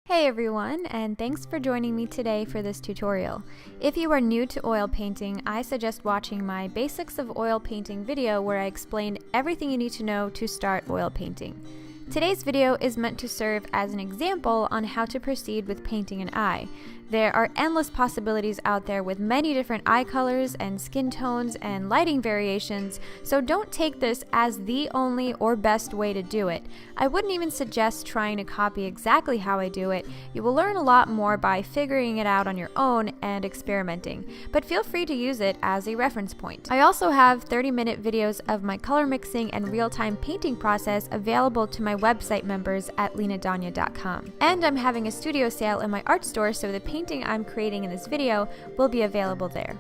Hey everyone, and thanks for joining me today for this tutorial. If you are new to oil painting, I suggest watching my Basics of Oil Painting video where I explain everything you need to know to start oil painting. Today's video is meant to serve as an example on how to proceed with painting an eye. There are endless possibilities out there with many different eye colors and skin tones and lighting variations, so don't take this as the only or best way to do it. I wouldn't even suggest trying to copy exactly how I do it. You will learn a lot more by figuring it out on your own and experimenting, but feel free to use it as a reference point. I also have 30-minute videos of my color mixing and real-time painting process available to my website members at linadanya.com. And I'm having a studio sale in my art store, so the painting I'm creating in this video will be available there.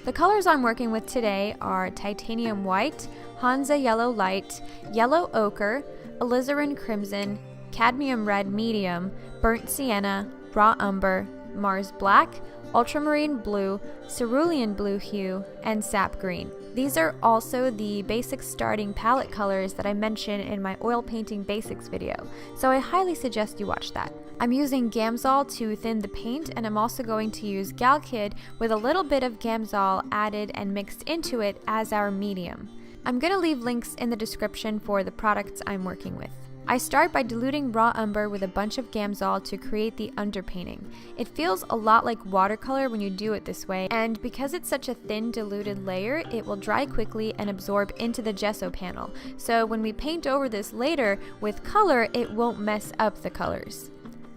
The colors I'm working with today are titanium white, Hansa yellow light, yellow ochre, alizarin crimson, cadmium red medium, burnt sienna, raw umber, Mars black, ultramarine blue, cerulean blue hue, and sap green. These are also the basic starting palette colors that I mentioned in my oil painting basics video, so I highly suggest you watch that. I'm using Gamsol to thin the paint, and I'm also going to use Galkyd with a little bit of Gamsol added and mixed into it as our medium. I'm going to leave links in the description for the products I'm working with. I start by diluting raw umber with a bunch of Gamsol to create the underpainting. It feels a lot like watercolor when you do it this way, and because it's such a thin diluted layer, it will dry quickly and absorb into the gesso panel. So when we paint over this later with color, it won't mess up the colors.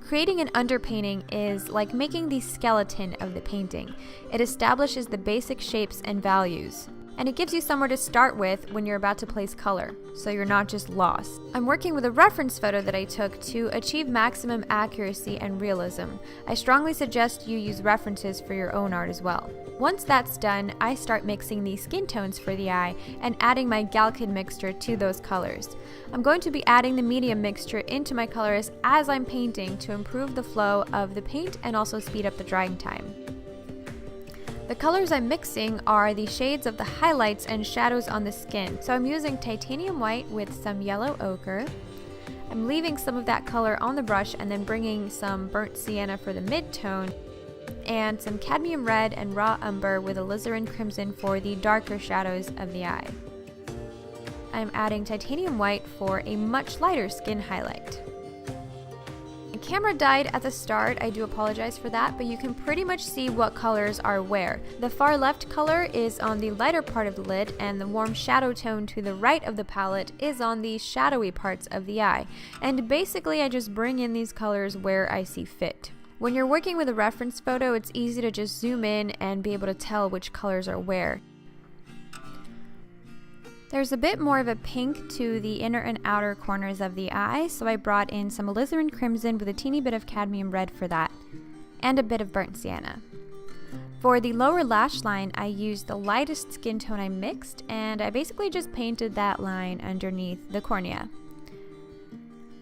Creating an underpainting is like making the skeleton of the painting. It establishes the basic shapes and values, and it gives you somewhere to start with when you're about to place color, so you're not just lost. I'm working with a reference photo that I took to achieve maximum accuracy and realism. I strongly suggest you use references for your own art as well. Once that's done, I start mixing the skin tones for the eye and adding my Galkyd mixture to those colors. I'm going to be adding the medium mixture into my colors as I'm painting to improve the flow of the paint and also speed up the drying time. The colors I'm mixing are the shades of the highlights and shadows on the skin. So I'm using titanium white with some yellow ochre. I'm leaving some of that color on the brush and then bringing some burnt sienna for the mid-tone and some cadmium red and raw umber with alizarin crimson for the darker shadows of the eye. I'm adding titanium white for a much lighter skin highlight. The camera died at the start, I do apologize for that, but you can pretty much see what colors are where. The far left color is on the lighter part of the lid, and the warm shadow tone to the right of the palette is on the shadowy parts of the eye. And basically I just bring in these colors where I see fit. When you're working with a reference photo, it's easy to just zoom in and be able to tell which colors are where. There's a bit more of a pink to the inner and outer corners of the eye, so I brought in some alizarin crimson with a teeny bit of cadmium red for that, and a bit of burnt sienna. For the lower lash line, I used the lightest skin tone I mixed, and I basically just painted that line underneath the cornea.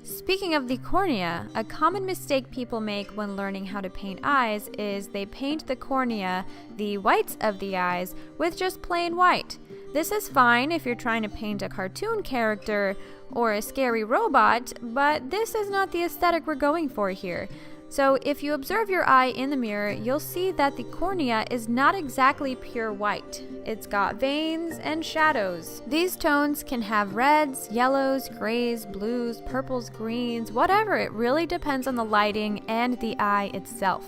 Speaking of the cornea, a common mistake people make when learning how to paint eyes is they paint the cornea, the whites of the eyes, with just plain white. This is fine if you're trying to paint a cartoon character or a scary robot, but this is not the aesthetic we're going for here. So if you observe your eye in the mirror, you'll see that the cornea is not exactly pure white. It's got veins and shadows. These tones can have reds, yellows, grays, blues, purples, greens, whatever. It really depends on the lighting and the eye itself.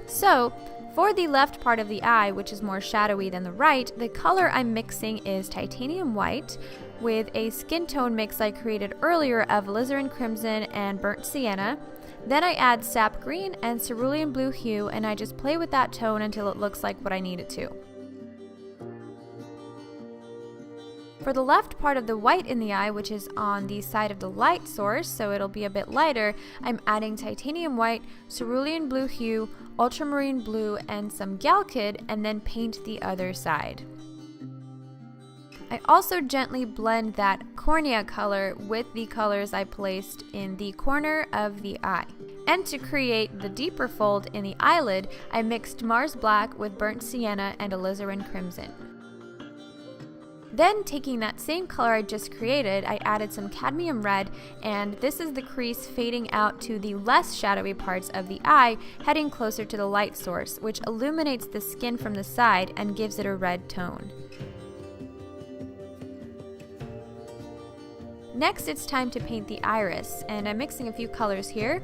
So, for the left part of the eye, which is more shadowy than the right, the color I'm mixing is titanium white with a skin tone mix I created earlier of alizarin crimson and burnt sienna. Then I add sap green and cerulean blue hue, and I just play with that tone until it looks like what I need it to. For the left part of the white in the eye, which is on the side of the light source, so it'll be a bit lighter, I'm adding titanium white, cerulean blue hue, ultramarine blue, and some Galkyd, and then paint the other side. I also gently blend that cornea color with the colors I placed in the corner of the eye. And to create the deeper fold in the eyelid, I mixed Mars black with burnt sienna and alizarin crimson. Then, taking that same color I just created, I added some cadmium red, and this is the crease fading out to the less shadowy parts of the eye, heading closer to the light source, which illuminates the skin from the side and gives it a red tone. Next, it's time to paint the iris, and I'm mixing a few colors here.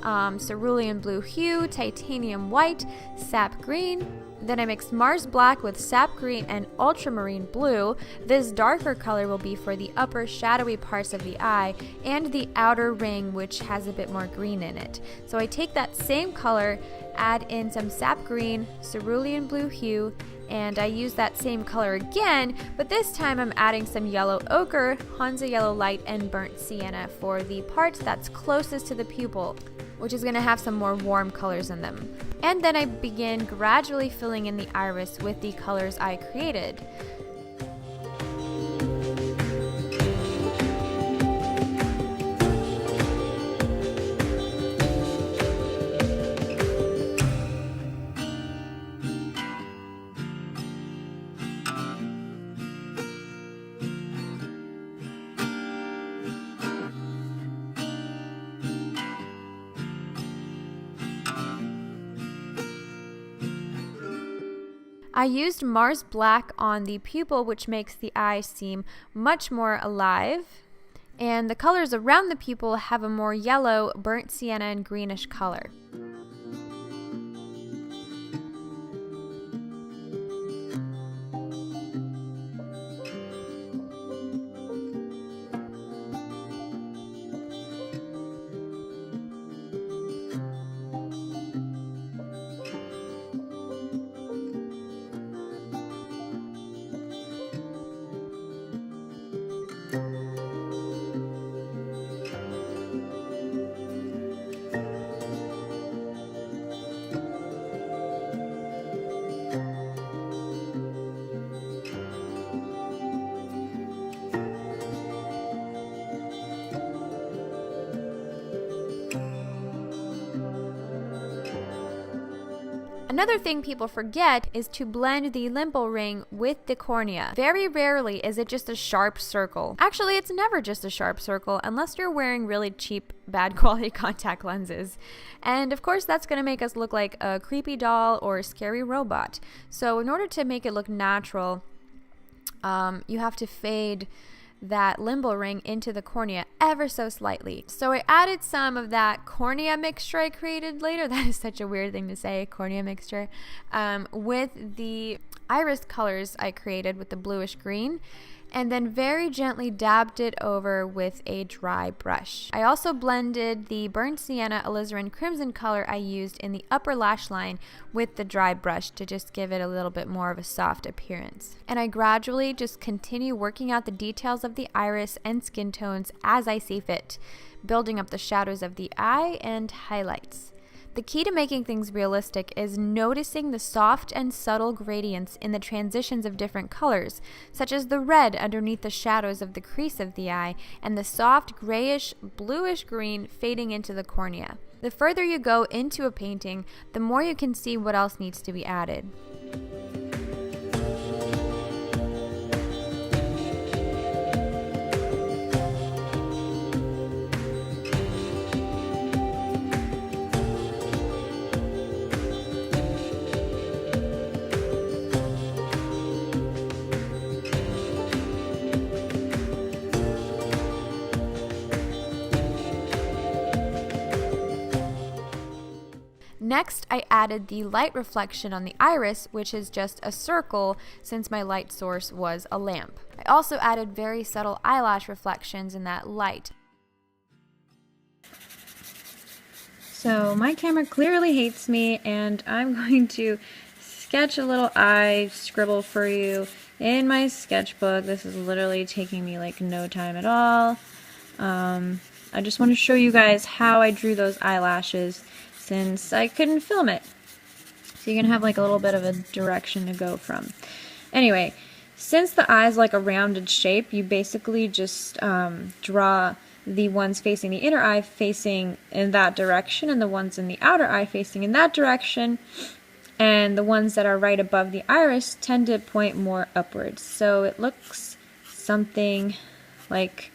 Cerulean blue hue, titanium white, sap green. Then I mixed Mars black with sap green and ultramarine blue. This darker color will be for the upper shadowy parts of the eye and the outer ring, which has a bit more green in it. So I take that same color, add in some sap green, cerulean blue hue, and I use that same color again, but this time I'm adding some yellow ochre, Hansa yellow light, and burnt sienna for the part that's closest to the pupil, which is going to have some more warm colors in them. And then I begin gradually filling in the iris with the colors I created. I used Mars black on the pupil, which makes the eye seem much more alive. And the colors around the pupil have a more yellow, burnt sienna, and greenish color. Another thing people forget is to blend the limbal ring with the cornea. Very rarely is it just a sharp circle. Actually, it's never just a sharp circle unless you're wearing really cheap, bad quality contact lenses. And of course, that's going to make us look like a creepy doll or a scary robot. So in order to make it look natural, you have to fade that limbal ring into the cornea ever so slightly. So I added some of that cornea mixture I created later. That is such a weird thing to say, cornea mixture, with the iris colors I created with the bluish green, and then very gently dabbed it over with a dry brush. I also blended the burnt sienna, alizarin crimson color I used in the upper lash line with the dry brush to just give it a little bit more of a soft appearance. And I gradually just continue working out the details of the iris and skin tones as I see fit, building up the shadows of the eye and highlights. The key to making things realistic is noticing the soft and subtle gradients in the transitions of different colors, such as the red underneath the shadows of the crease of the eye and the soft grayish bluish green fading into the cornea. The further you go into a painting, the more you can see what else needs to be added. Next, I added the light reflection on the iris, which is just a circle since my light source was a lamp. I also added very subtle eyelash reflections in that light. So my camera clearly hates me, and I'm going to sketch a little eye scribble for you in my sketchbook. This is literally taking me like no time at all. I just want to show you guys how I drew those eyelashes, since I couldn't film it. So you're gonna have like a little bit of a direction to go from. Anyway, since the eye's like a rounded shape, you basically just draw the ones facing the inner eye facing in that direction and the ones in the outer eye facing in that direction. and the ones that are right above the iris tend to point more upwards. So it looks something like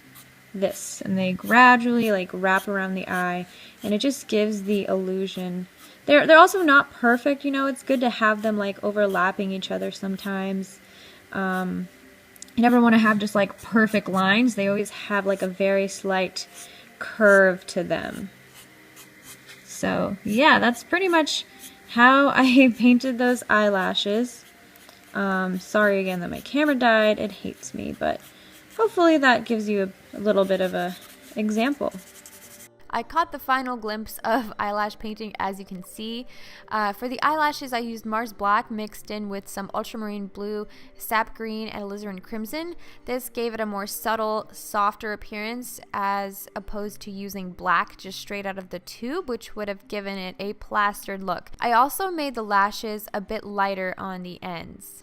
this, and they gradually like wrap around the eye, and it just gives the illusion. They're also not perfect, you know. It's good to have them like overlapping each other sometimes. You never want to have just like perfect lines. They always have like a very slight curve to them. So yeah, that's pretty much how I painted those eyelashes. Sorry again that my camera died. It hates me, but hopefully that gives you a little bit of a example. I caught the final glimpse of eyelash painting, as you can see. For the eyelashes, I used Mars Black mixed in with some ultramarine blue, sap green, and alizarin crimson. This gave it a more subtle, softer appearance as opposed to using black just straight out of the tube, which would have given it a plastered look. I also made the lashes a bit lighter on the ends.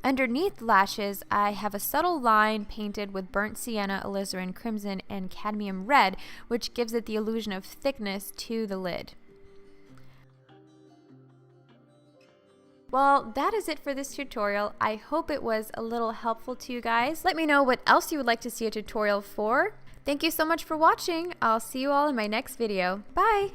Underneath the lashes, I have a subtle line painted with burnt sienna, alizarin crimson, and cadmium red, which gives it the illusion of thickness to the lid. Well, that is it for this tutorial. I hope it was a little helpful to you guys. Let me know what else you would like to see a tutorial for. Thank you so much for watching. I'll see you all in my next video. Bye!